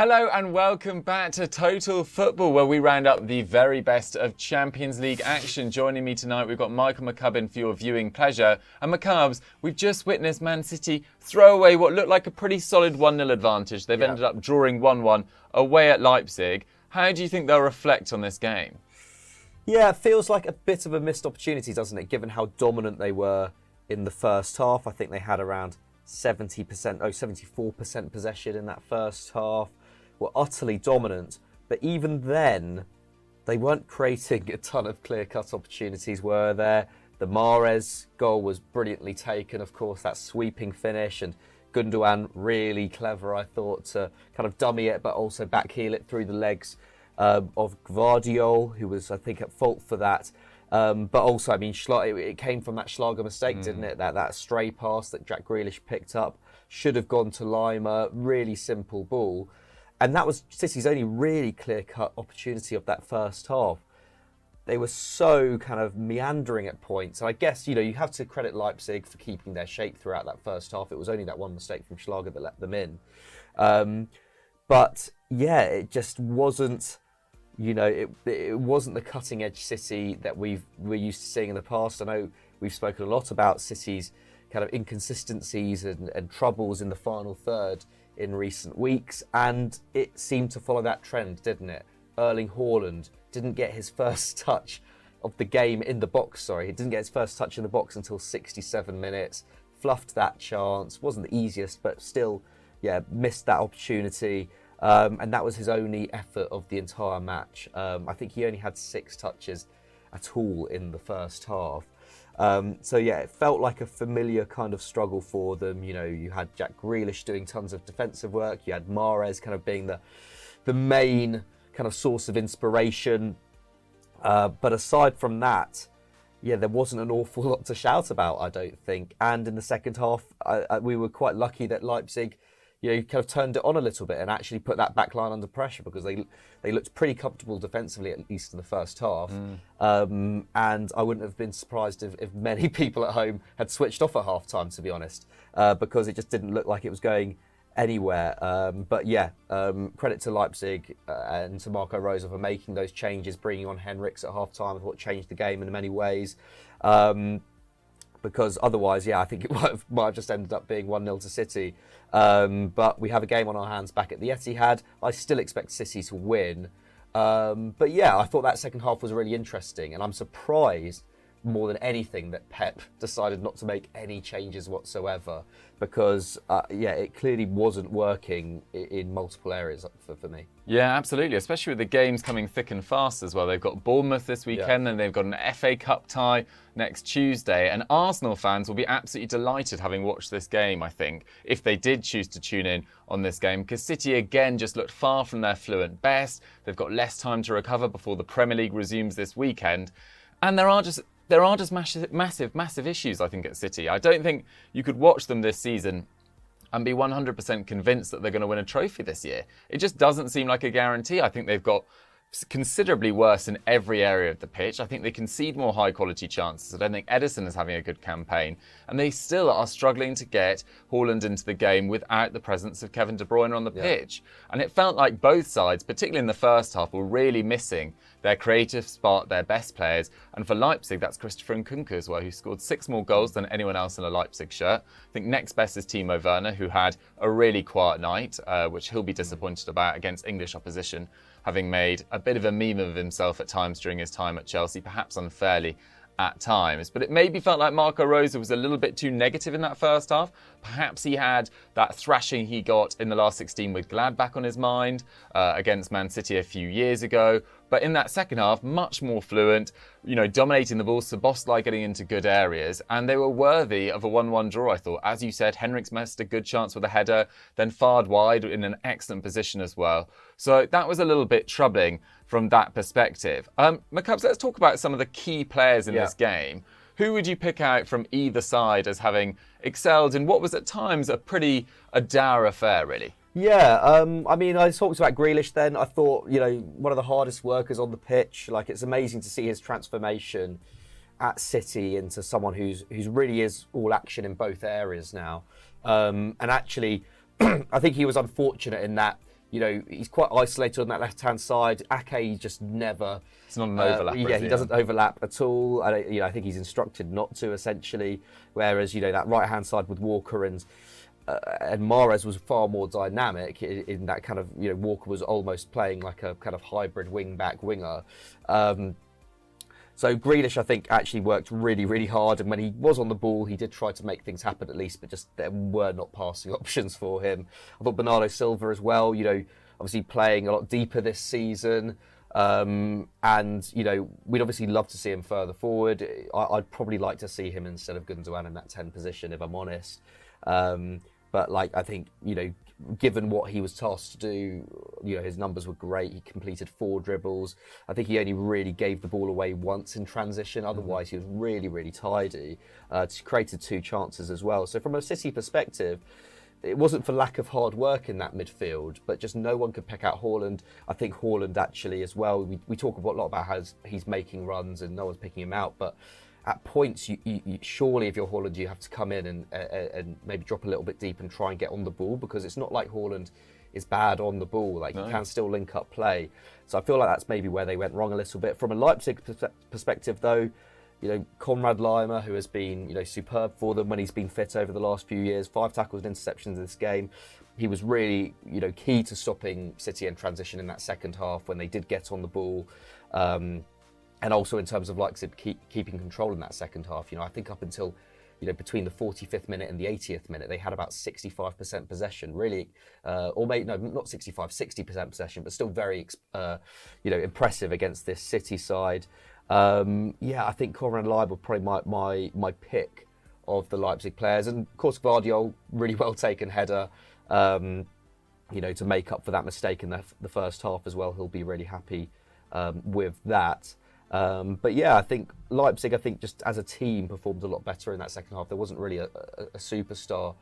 Hello and welcome back to Total Football, where we round up the very best of Champions League action. Joining me tonight, we've got Michael McCubbin for your viewing pleasure. And McCubbs, we've just witnessed Man City throw away what looked like a pretty solid 1-0 advantage. They've ended up drawing 1-1 away at Leipzig. How do you think they'll reflect on this game? Yeah, it feels like a bit of a missed opportunity, doesn't it, given how dominant they were in the first half. I think they had around 74% possession in that first half. Were utterly dominant, but even then, they weren't creating a ton of clear-cut opportunities, were there? The Mahrez goal was brilliantly taken, of course, that sweeping finish, and Gundogan really clever, I thought, to kind of dummy it, but also backheel it through the legs of Gvardiol, who was, I think, at fault for that. But also, I mean, it came from that Schlager mistake, didn't it? That stray pass that Jack Grealish picked up should have gone to Lima. Really simple ball. And that was City's only really clear-cut opportunity of that first half. They were so kind of meandering at points. And I guess, you have to credit Leipzig for keeping their shape throughout that first half. It was only that one mistake from Schlager that let them in. But, yeah, it just wasn't, it wasn't the cutting-edge City that we're used to seeing in the past. I know we've spoken a lot about City's kind of inconsistencies and troubles in the final third in recent weeks, and it seemed to follow that trend, didn't it? Erling Haaland didn't get his first touch of the game in the box, he didn't get his first touch in the box until 67 minutes, fluffed that chance, wasn't the easiest, but still, missed that opportunity, and that was his only effort of the entire match. I think he only had 6 touches at all in the first half. It felt like a familiar kind of struggle for them. You had Jack Grealish doing tons of defensive work. You had Mahrez kind of being the main kind of source of inspiration. But aside from that, there wasn't an awful lot to shout about, I don't think. And in the second half, we were quite lucky that Leipzig, kind of turned it on a little bit and actually put that back line under pressure, because they looked pretty comfortable defensively, at least in the first half. And I wouldn't have been surprised if many people at home had switched off at half-time, to be honest, because it just didn't look like it was going anywhere. Credit to Leipzig and to Marco Rose for making those changes, bringing on Henrichs at half-time, I thought changed the game in many ways. Because otherwise, I think it might have just ended up being 1-0 to City. But we have a game on our hands back at the Etihad. I still expect City to win. I thought that second half was really interesting. And I'm surprised more than anything that Pep decided not to make any changes whatsoever. Because, it clearly wasn't working in multiple areas for me. Yeah, absolutely, especially with the games coming thick and fast as well. They've got Bournemouth this weekend, and they've got an FA Cup tie next Tuesday. And Arsenal fans will be absolutely delighted having watched this game, I think, if they did choose to tune in on this game, because City again just looked far from their fluent best. They've got less time to recover before the Premier League resumes this weekend. And there are just massive issues, I think, at City. I don't think you could watch them this season and be 100% convinced that they're going to win a trophy this year. It just doesn't seem like a guarantee. I think they've got considerably worse in every area of the pitch. I think they concede more high-quality chances. I don't think Edison is having a good campaign. And they still are struggling to get Haaland into the game without the presence of Kevin De Bruyne on the pitch. And it felt like both sides, particularly in the first half, were really missing their creative spark, their best players. And for Leipzig, that's Christopher Nkunku as well, who scored 6 more goals than anyone else in a Leipzig shirt. I think next best is Timo Werner, who had a really quiet night, which he'll be disappointed about against English opposition, having made a bit of a meme of himself at times during his time at Chelsea, perhaps unfairly at times. But it maybe felt like Marco Rose was a little bit too negative in that first half. Perhaps he had that thrashing he got in the last 16 with Gladbach on his mind against Man City a few years ago. But in that second half, much more fluent, dominating the ball, Szoboszlai getting into good areas, and they were worthy of a 1-1 draw, I thought. As you said, Henrichs missed a good chance with a header, then fired wide in an excellent position as well. So that was a little bit troubling from that perspective. McCubbs, let's talk about some of the key players in this game. Who would you pick out from either side as having excelled in what was at times a dour affair, really? Yeah, I talked about Grealish then. I thought, one of the hardest workers on the pitch. Like, it's amazing to see his transformation at City into someone who's really is all action in both areas now. And actually, I think he was unfortunate in that he's quite isolated on that left-hand side. Ake just never... It's not an overlap. He doesn't overlap at all. I think he's instructed not to, essentially. Whereas, that right-hand side with Walker and Mahrez was far more dynamic in that kind of, Walker was almost playing like a kind of hybrid wing-back winger. So Grealish, I think, actually worked really, really hard. And when he was on the ball, he did try to make things happen at least, but just there were not passing options for him. I thought Bernardo Silva as well, obviously playing a lot deeper this season. And, we'd obviously love to see him further forward. I'd probably like to see him instead of Gundogan in that 10 position, if I'm honest. But I think, given what he was tasked to do, his numbers were great. He completed 4 dribbles. I think he only really gave the ball away once in transition. Otherwise, he was really, really tidy. Created 2 chances as well. So from a City perspective, it wasn't for lack of hard work in that midfield, but just no one could pick out Haaland. I think Haaland actually as well, we talk a lot about how he's making runs and no one's picking him out, but at points, you surely if you're Haaland, you have to come in and maybe drop a little bit deep and try and get on the ball, because it's not like Haaland is bad on the ball. He can still link up play. So I feel like that's maybe where they went wrong a little bit. From a Leipzig perspective, though, Konrad Laimer, who has been superb for them when he's been fit over the last few years, 5 tackles and interceptions in this game. He was really key to stopping City in transition in that second half when they did get on the ball. And also in terms of Leipzig keeping control in that second half. I think up until, between the 45th minute and the 80th minute, they had about 65% possession. Really, or maybe, no, not 65, 60% possession, but still very, impressive against this City side. I think Konrad Leiber probably my pick of the Leipzig players. And of course, Gvardiol, really well taken header, to make up for that mistake in the first half as well. He'll be really happy with that. I think Leipzig, just as a team, performed a lot better in that second half. There wasn't really a superstar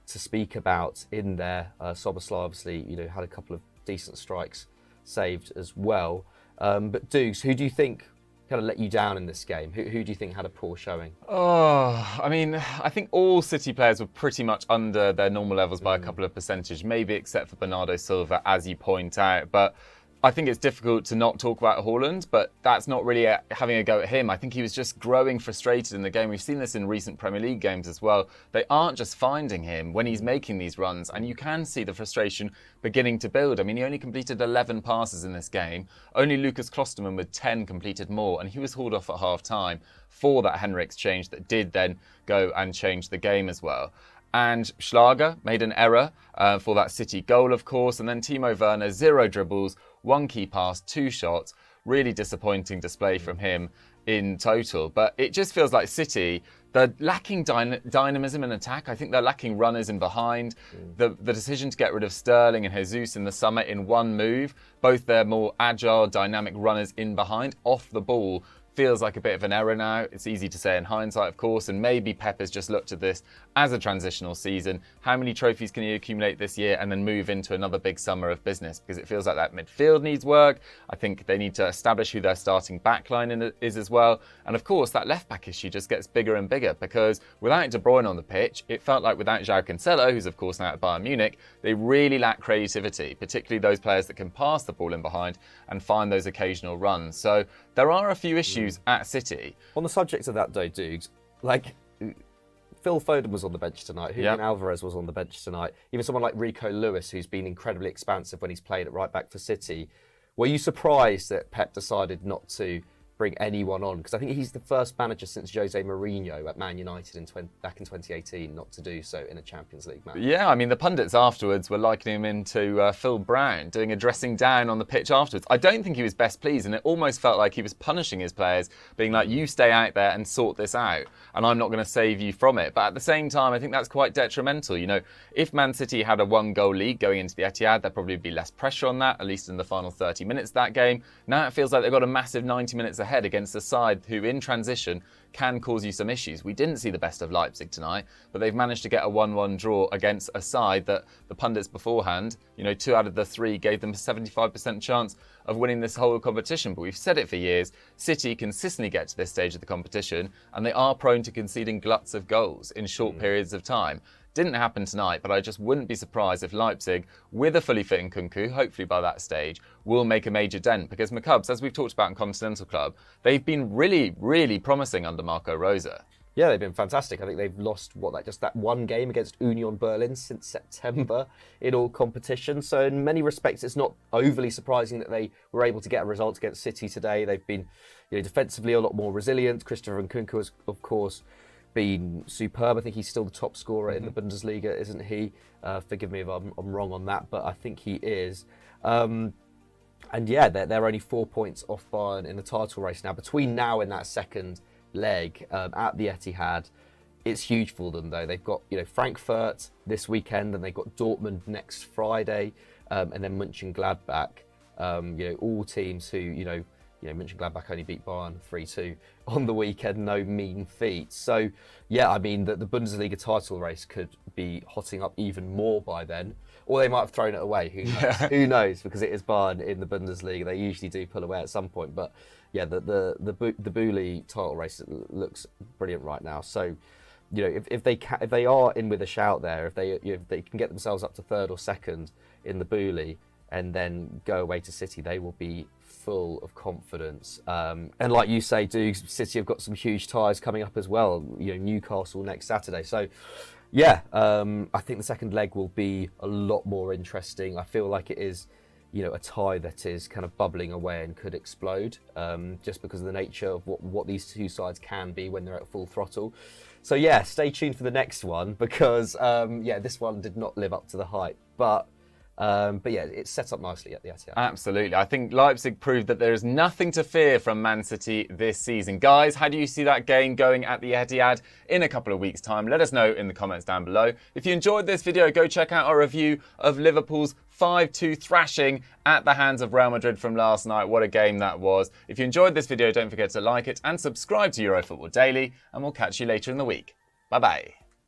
to speak about in there. Szoboszlai obviously, had a couple of decent strikes saved as well. But Dukes, who do you think kind of let you down in this game? Who do you think had a poor showing? I think all City players were pretty much under their normal levels by a couple of percentage, maybe except for Bernardo Silva, as you point out. But I think it's difficult to not talk about Haaland, but that's not really having a go at him. I think he was just growing frustrated in the game. We've seen this in recent Premier League games as well. They aren't just finding him when he's making these runs, and you can see the frustration beginning to build. He only completed 11 passes in this game. Only Lucas Klosterman with 10 completed more, and he was hauled off at half-time for that Henrichs change that did then go and change the game as well. And Schlager made an error for that City goal, of course, and then Timo Werner, 0 dribbles, 1 key pass, 2 shots. Really disappointing display from him in total. But it just feels like City, they're lacking dynamism in attack. I think they're lacking runners in behind. The decision to get rid of Sterling and Jesus in the summer in one move, both their more agile, dynamic runners in behind, off the ball, feels like a bit of an error now. It's easy to say in hindsight, of course, and maybe Pep has just looked at this as a transitional season. How many trophies can he accumulate this year and then move into another big summer of business? Because it feels like that midfield needs work. I think they need to establish who their starting backline is as well. And of course, that left-back issue just gets bigger and bigger, because without De Bruyne on the pitch, it felt like without João Cancelo, who's of course now at Bayern Munich, they really lack creativity, particularly those players that can pass the ball in behind and find those occasional runs. So there are a few issues at City. On the subject of that though, Dukes, Phil Foden was on the bench tonight. Julian Alvarez was on the bench tonight. Even someone like Rico Lewis, who's been incredibly expansive when he's played at right back for City. Were you surprised that Pep decided not to bring anyone on? Because I think he's the first manager since Jose Mourinho at Man United back in 2018 not to do so in a Champions League match. Yeah, the pundits afterwards were likening him into Phil Brown, doing a dressing down on the pitch afterwards. I don't think he was best pleased, and it almost felt like he was punishing his players, being like, you stay out there and sort this out, and I'm not going to save you from it. But at the same time, I think that's quite detrimental. If Man City had a 1-goal lead going into the Etihad, there'd probably be less pressure on that, at least in the final 30 minutes of that game. Now it feels like they've got a massive 90 minutes ahead against a side who, in transition, can cause you some issues. We didn't see the best of Leipzig tonight, but they've managed to get a 1-1 draw against a side that the pundits beforehand, 2 out of the 3 gave them a 75% chance of winning this whole competition. But we've said it for years, City consistently get to this stage of the competition, and they are prone to conceding gluts of goals in short periods of time. Didn't happen tonight, but I just wouldn't be surprised if Leipzig, with a fully fit Nkunku, hopefully by that stage, will make a major dent. Because McCubs, as we've talked about in Continental Club, they've been really, really promising under Marco Rosa. Yeah, they've been fantastic. I think they've lost, just that one game against Union Berlin since September in all competitions. So in many respects, it's not overly surprising that they were able to get a result against City today. They've been defensively a lot more resilient. Christopher Nkunku has, of course, been superb. I think he's still the top scorer in the Bundesliga, isn't he? Forgive me if I'm wrong on that, but I think he is. And yeah, they're only 4 points off Bayern in the title race now. Between now and that second leg at the Etihad, it's huge for them though. They've got Frankfurt this weekend, and they've got Dortmund next Friday, and then Mönchengladbach. All teams who Mönchengladbach only beat Bayern 3-2 on the weekend, no mean feat. So yeah, I mean the Bundesliga title race could be hotting up even more by then, or they might have thrown it away. Who knows? Yeah. Who knows? Because it is Bayern in the Bundesliga. They usually do pull away at some point, but yeah, the Bully title race looks brilliant right now. So, if they are in with a shout there, if they can get themselves up to third or second in the Bully and then go away to City, they will be full of confidence. And like you say, Dukes, City have got some huge ties coming up as well. Newcastle next Saturday. So, yeah, I think the second leg will be a lot more interesting. I feel like it is a tie that is kind of bubbling away and could explode, just because of the nature of what these two sides can be when they're at full throttle. So yeah, stay tuned for the next one, because this one did not live up to the hype, but yeah, it's set up nicely at the Etihad. Absolutely. I think Leipzig proved that there is nothing to fear from Man City this season. Guys, how do you see that game going at the Etihad in a couple of weeks' time? Let us know in the comments down below. If you enjoyed this video, go check out our review of Liverpool's 5-2 thrashing at the hands of Real Madrid from last night. What a game that was. If you enjoyed this video, don't forget to like it and subscribe to EuroFootball Daily, and we'll catch you later in the week. Bye-bye.